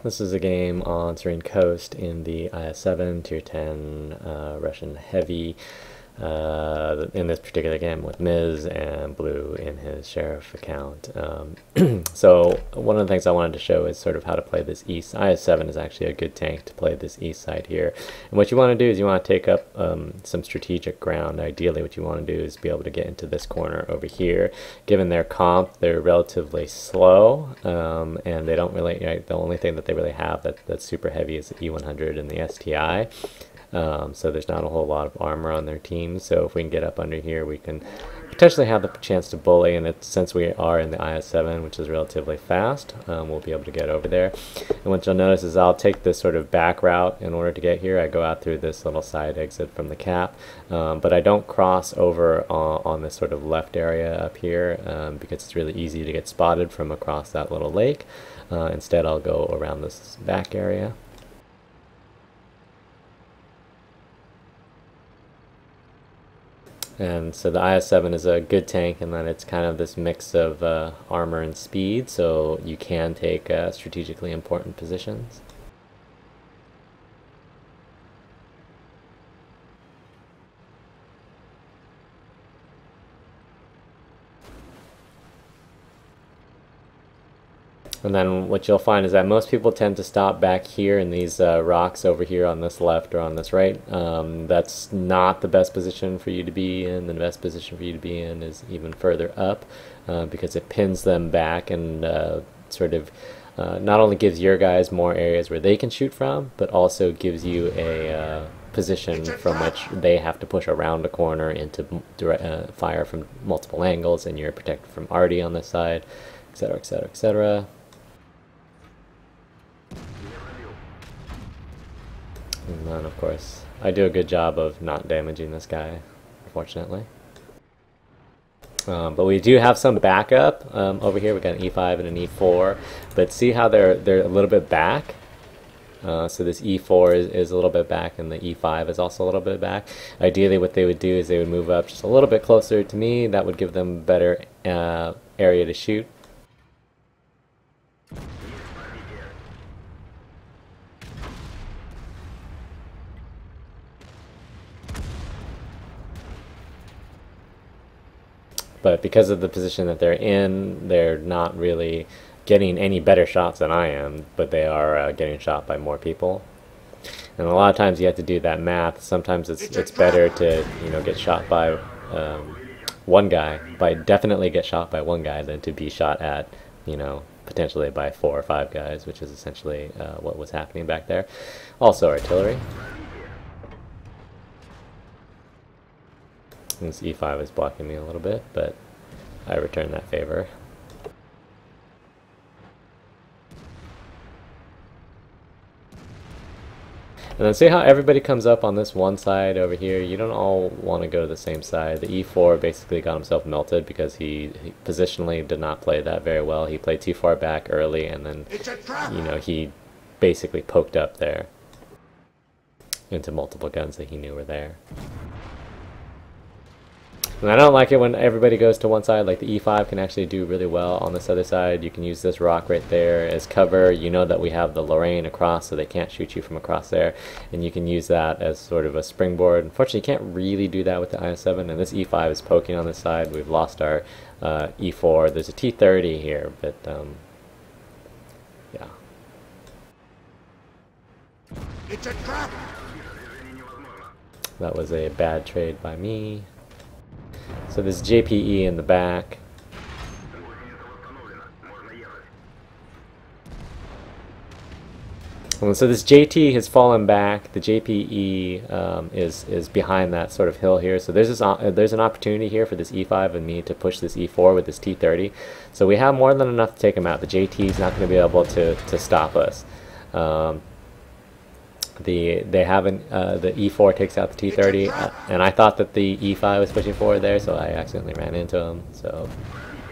This is a game on Serene Coast in the IS-7 Tier 10 Russian Heavy. In this particular game with Miz and Blue in his Sheriff account. So one of the things I wanted to show is sort of how to play this east. IS-7 is actually a good tank to play this east side here. And what you want to do is you want to take up some strategic ground. Ideally what you want to do is be able to get into this corner over here. Given their comp, they're relatively slow, and they don't really, the only thing that they really have that's super heavy is the E100 and the STI. So there's not a whole lot of armor on their team, so if we can get up under here we can potentially have the chance to bully, and since we are in the IS-7, which is relatively fast, we'll be able to get over there. And what you'll notice is I'll take this sort of back route in order to get here. I go out through this little side exit from the cap, but I don't cross over on this sort of left area up here because it's really easy to get spotted from across that little lake. Instead I'll go around this back area. And so the IS-7 is a good tank in that it's kind of this mix of armor and speed, so you can take strategically important positions. And then what you'll find is that most people tend to stop back here in these rocks over here on this left or on this right. That's not the best position for you to be in. The best position for you to be in is even further up because it pins them back and sort of not only gives your guys more areas where they can shoot from, but also gives you a position from which they have to push around a corner into fire from multiple angles, and you're protected from arty on this side, etc., etc., etc. And then, of course, I do a good job of not damaging this guy, unfortunately. But we do have some backup over here. We got an E5 and an E4, but see how they're a little bit back. So this E4 is a little bit back, and the E5 is also a little bit back. Ideally, what they would do is they would move up just a little bit closer to me. That would give them better area to shoot. But because of the position that they're in, they're not really getting any better shots than I am, but they are getting shot by more people. And a lot of times you have to do that math. Sometimes it's better to get shot by one guy, definitely get shot by one guy, than to be shot at potentially by 4 or 5 guys, which is essentially what was happening back there. Also artillery. This E5 is blocking me a little bit, but I return that favor. And then see how everybody comes up on this one side over here. You don't all want to go to the same side. The E4 basically got himself melted because he positionally did not play that very well. He played too far back early, and then he basically poked up there into multiple guns that he knew were there. And I don't like it when everybody goes to one side. Like the E5 can actually do really well on this other side. You can use this rock right there as cover. You know that we have the Lorraine across, so they can't shoot you from across there. And you can use that as sort of a springboard. Unfortunately, you can't really do that with the IS-7. And this E5 is poking on this side. We've lost our E4. There's a T30 here, but yeah. It's a trap! That was a bad trade by me. So there's JPE in the back. And so this JT has fallen back. The JPE is behind that sort of hill here. So there's an opportunity here for this E5 and me to push this E4 with this T30. So we have more than enough to take him out. The JT is not going to be able to stop us. The E4 takes out the T30, and I thought that the E5 was pushing forward there, so I accidentally ran into him. So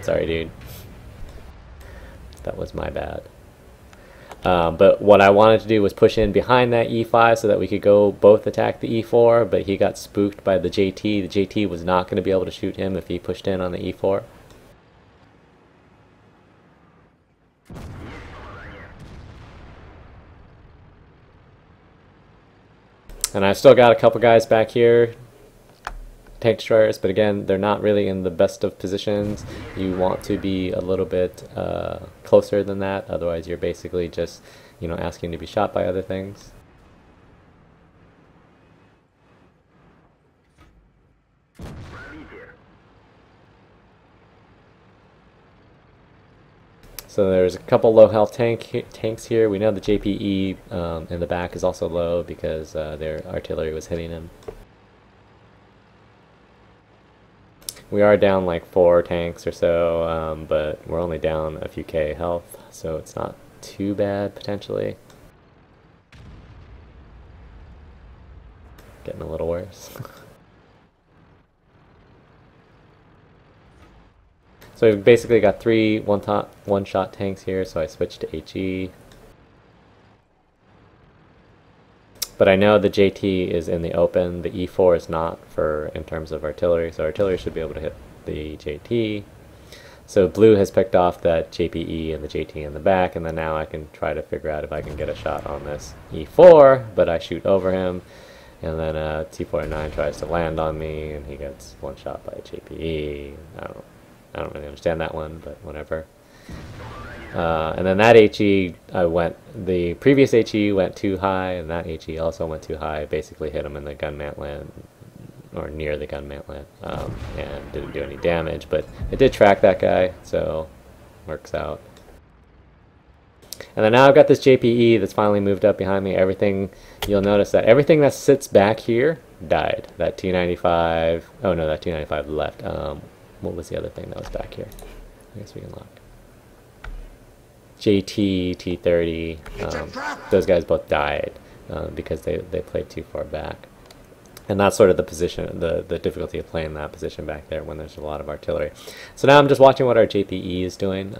sorry, dude. That was my bad. But what I wanted to do was push in behind that E5 so that we could go both attack the E4, but he got spooked by the JT. The JT was not going to be able to shoot him if he pushed in on the E4. And I've still got a couple guys back here, tank destroyers, but again, they're not really in the best of positions. You want to be a little bit closer than that, otherwise you're basically just, you know, asking to be shot by other things. So there's a couple low health tanks here. We know the JPE in the back is also low because their artillery was hitting him. We are down like 4 tanks or so, but we're only down a few K health, so it's not too bad potentially. Getting a little worse. So we've basically got 3 one-shot tanks here, so I switched to HE. But I know the JT is in the open, the E4 is not for in terms of artillery, so artillery should be able to hit the JT. So blue has picked off that JPE and the JT in the back, and then now I can try to figure out if I can get a shot on this E4, but I shoot over him, and then T49 tries to land on me, and he gets one shot by JPE. I don't really understand that one, but whatever. And then that HE, the previous HE went too high, and that HE also went too high. Basically hit him in the gun mantlet, or near the gun mantlet, and didn't do any damage. But it did track that guy, so works out. And then now I've got this JPE that's finally moved up behind me. You'll notice that everything that sits back here died. That T95, oh no, that T95 left. What was the other thing that was back here? I guess we can look. JT, T30, those guys both died because they played too far back. And that's sort of the position, the difficulty of playing that position back there when there's a lot of artillery. So now I'm just watching what our JPE is doing,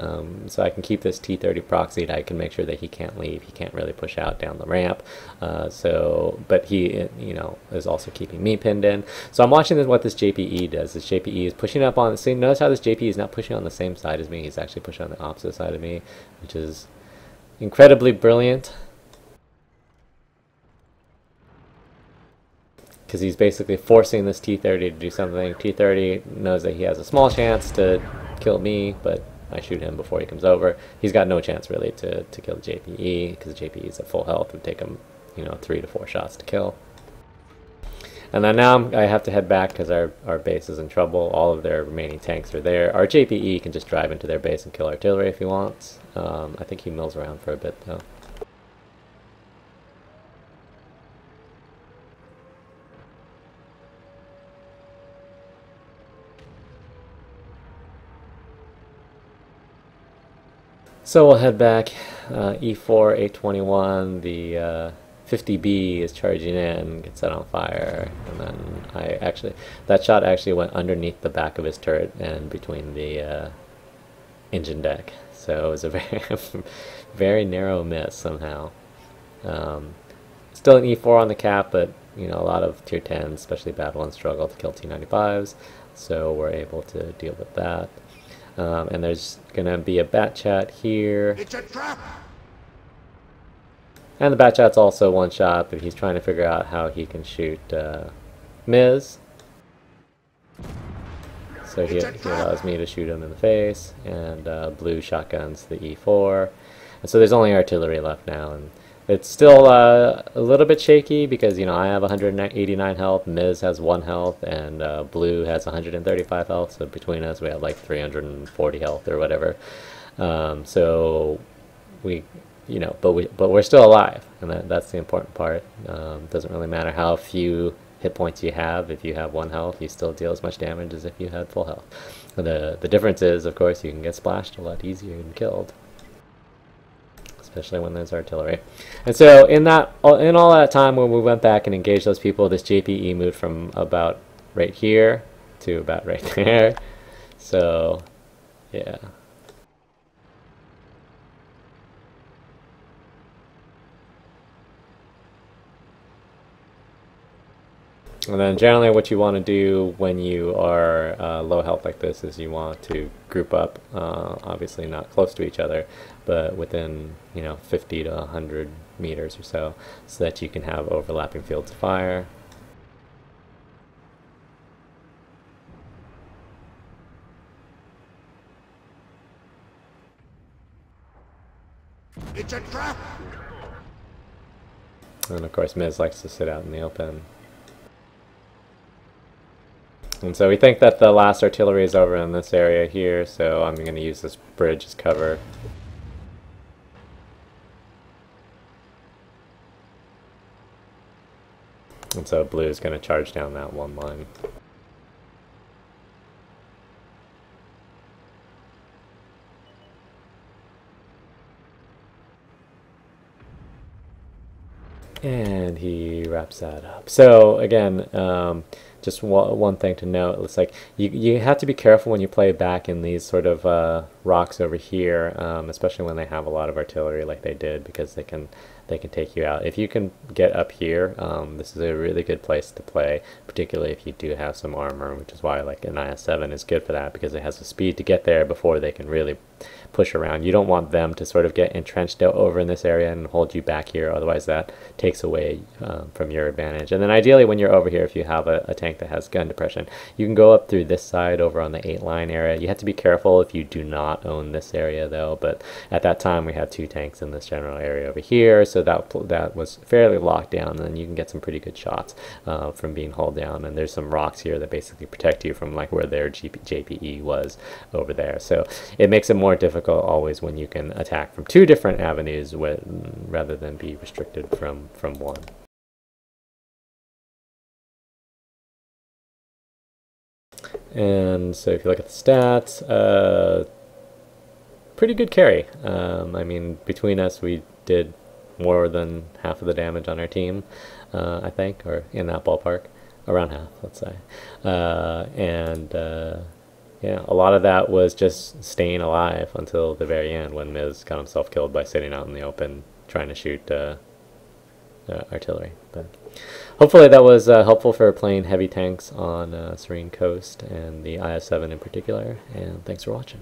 so I can keep this T30 proxied. I can make sure that he can't leave. He can't really push out down the ramp. But he, you know, is also keeping me pinned in. So I'm watching what this JPE does. This JPE is pushing up on. See, notice how this JPE is not pushing on the same side as me. He's actually pushing on the opposite side of me, which is incredibly brilliant. Because he's basically forcing this T30 to do something. T30 knows that he has a small chance to kill me, but I shoot him before he comes over. He's got no chance really to kill the JPE, because the JPE is at full health. It would take him, you know, 3 to 4 shots to kill. And then now I have to head back because our base is in trouble. All of their remaining tanks are there. Our JPE can just drive into their base and kill artillery if he wants. I think he mills around for a bit though. So we'll head back. E4, 821, the 50B is charging in, gets set on fire, and then that shot actually went underneath the back of his turret and between the engine deck. So it was a very, very narrow miss somehow. Still an E4 on the cap, but you know, a lot of tier 10s, especially battle and struggle to kill T95s, so we're able to deal with that. And there's gonna be a bat chat here. It's a trap! And the bat chat's also one shot, but he's trying to figure out how he can shoot Miz. So he allows me to shoot him in the face, and blue shotguns the E4. And so there's only artillery left now, and it's still a little bit shaky because, you know, I have 189 health, Miz has 1 health, and blue has 135 health, so between us we have like 340 health or whatever. So we, you know, but we're still alive, and that's the important part. Doesn't really matter how few hit points you have. If you have 1 health, you still deal as much damage as if you had full health. The difference is, of course, you can get splashed a lot easier and killed, especially when there's artillery. And so in all that time when we went back and engaged those people, this JPE moved from about right here to about right there. So yeah. And then generally what you want to do when you are low health like this is you want to group up, obviously not close to each other, but within, you know, 50 to 100 meters or so that you can have overlapping fields of fire. It's a trap! And of course Miz likes to sit out in the open. And so we think that the last artillery is over in this area here, so I'm going to use this bridge as cover. And so blue is going to charge down that one line. And he wraps that up. So again, just one thing to note, it's like you have to be careful when you play back in these sort of rocks over here, especially when they have a lot of artillery like they did, because they can take you out. If you can get up here, this is a really good place to play, particularly if you do have some armor, which is why like an IS-7 is good for that, because it has the speed to get there before they can really push around. You don't want them to sort of get entrenched over in this area and hold you back here, otherwise that takes away from your advantage. And then ideally when you're over here, if you have a tank that has gun depression, you can go up through this side over on the 8 line area. You have to be careful if you do not own this area though, but at that time we had 2 tanks in this general area over here, so that was fairly locked down, and you can get some pretty good shots from being hauled down. And there's some rocks here that basically protect you from like where their JPE was over there, so it makes it more difficult always when you can attack from 2 different avenues rather than be restricted from one. And so if you look at the stats, pretty good carry. I mean, between us we did more than half of the damage on our team, I think, or in that ballpark, around half, let's say. Yeah, a lot of that was just staying alive until the very end when Miz got himself killed by sitting out in the open trying to shoot artillery. But hopefully that was helpful for playing heavy tanks on Serene Coast and the IS-7 in particular, and thanks for watching.